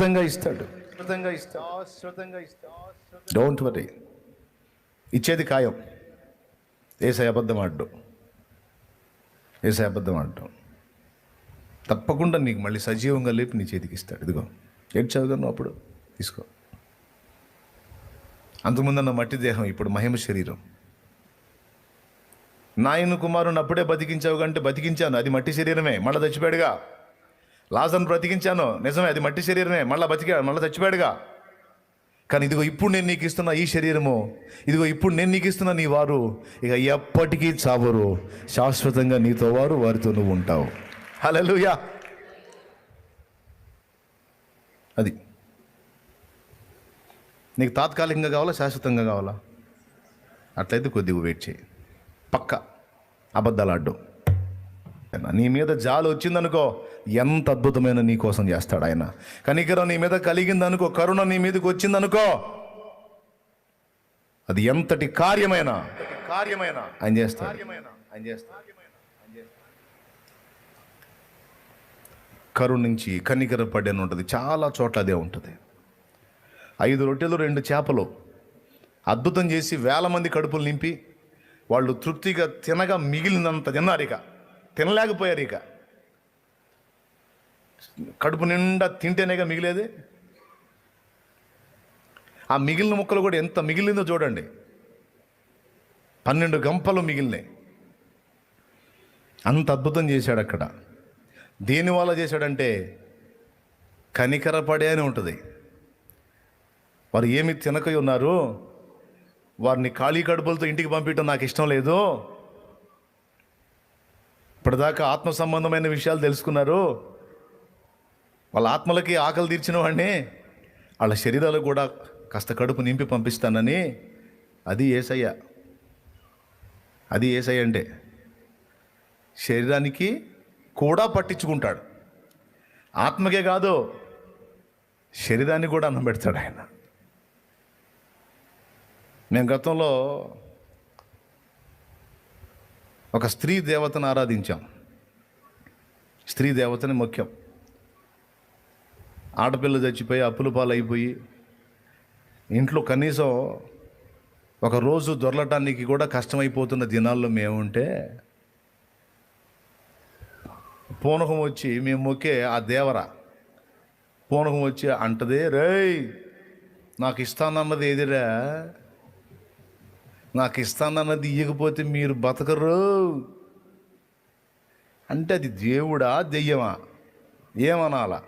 ఇస్తాడు. Don't worry. ఇచ్చేది ఖాయం. యేసయ్య అబద్ధం ఆడడం తప్పకుండా నీకు మళ్ళీ సజీవంగా లేపి నీ చేతికి ఇస్తాడు. ఇదిగో ఏడ్చావుగా నువ్వు, అప్పుడు తీసుకో. అంతకుముందన్న మట్టి దేహం, ఇప్పుడు మహిమ శరీరం. నాయన కుమారుని అప్పుడే బతికించావు కంటే బతికించాను, అది మట్టి శరీరమే, మళ్ళీ చచ్చిపోయాడుగా. లాజర్ను బ్రతికించాను, నిజమే, అది మట్టి శరీరమే, మళ్ళీ చచ్చిపోయాడుగా. కానీ ఇదిగో ఇప్పుడు నేను నీకు ఇస్తున్న ఈ శరీరము, ఇదిగో ఇప్పుడు నేను నీకు ఇస్తున్న నీ వారు ఇక ఎప్పటికీ చావరు, శాశ్వతంగా నీతో వారు, వారితో నువ్వు ఉంటావు. హల్లెలూయా. అది నీకు తాత్కాలికంగా కావాలా, శాశ్వతంగా కావాలా? అట్లయితే కొద్దిగా వెయిట్ చేయి. పక్క అబద్ధాలు ఆడ్డం. నీ మీద జాలి వచ్చిందనుకో, ఎంత అద్భుతమైన నీ కోసం చేస్తాడు ఆయన. కనికరం నీ మీద కలిగిందనుకో, కరుణ నీ మీదకి వచ్చిందనుకో, అది ఎంతటి కార్యమైనా ఆయన చేస్తాడు. కరుణ నుంచి కనికర పడని ఉంటుంది, చాలా చోట్ల అదే ఉంటుంది. 5 రొట్టెలు 2 చేపలు అద్భుతం చేసి 1000 మంది కడుపులు నింపి వాళ్ళు తృప్తిగా తినగా మిగిలినంత తిన్నారు. ఇక తినలేకపోయారు. ఇక కడుపు నిండా తింటేనేగా మిగిలేది. ఆ మిగిలిన ముక్కలు కూడా ఎంత మిగిలిందో చూడండి. 12 గంపలు మిగిలినాయి. అంత అద్భుతం చేశాడు అక్కడ. దేనివల్ల చేశాడంటే కనికరపడే అని ఉంటుంది. వారు ఏమి తినకై ఉన్నారు, వారిని ఖాళీ కడుపులతో ఇంటికి పంపించడం నాకు ఇష్టం లేదు. ఇప్పటిదాకా ఆత్మ సంబంధమైన విషయాలు తెలుసుకున్నారు, వాళ్ళ ఆత్మలకి ఆకలి తీర్చిన వాడిని వాళ్ళ శరీరాలు కూడా కాస్త కడుపు నింపి పంపిస్తానని. అది యేసయ్య అంటే శరీరానికి కూడా పట్టించుకుంటాడు. ఆత్మకే కాదు, శరీరాన్ని కూడా అన్నం పెడతాడు ఆయన. మేము గతంలో ఒక స్త్రీ దేవతను ఆరాధించాం. స్త్రీ దేవతని ముఖ్యం. ఆడపిల్ల చచ్చిపోయి అప్పుల పాలైపోయి ఇంట్లో కనీసం ఒక రోజు దొరలటానికి కూడా కష్టమైపోతున్న దినాల్లో మేముంటే పూనకం వచ్చి మేము మొక్కే ఆ దేవర పూనకం వచ్చి అంటదే, రేయ్ నాకు ఇస్తానన్నది ఏదిరా, నాకు ఇస్తానన్నది ఇవ్వకపోతే మీరు బతకరు అంటే అది దేవుడా దెయ్యమా ఏమనాలా?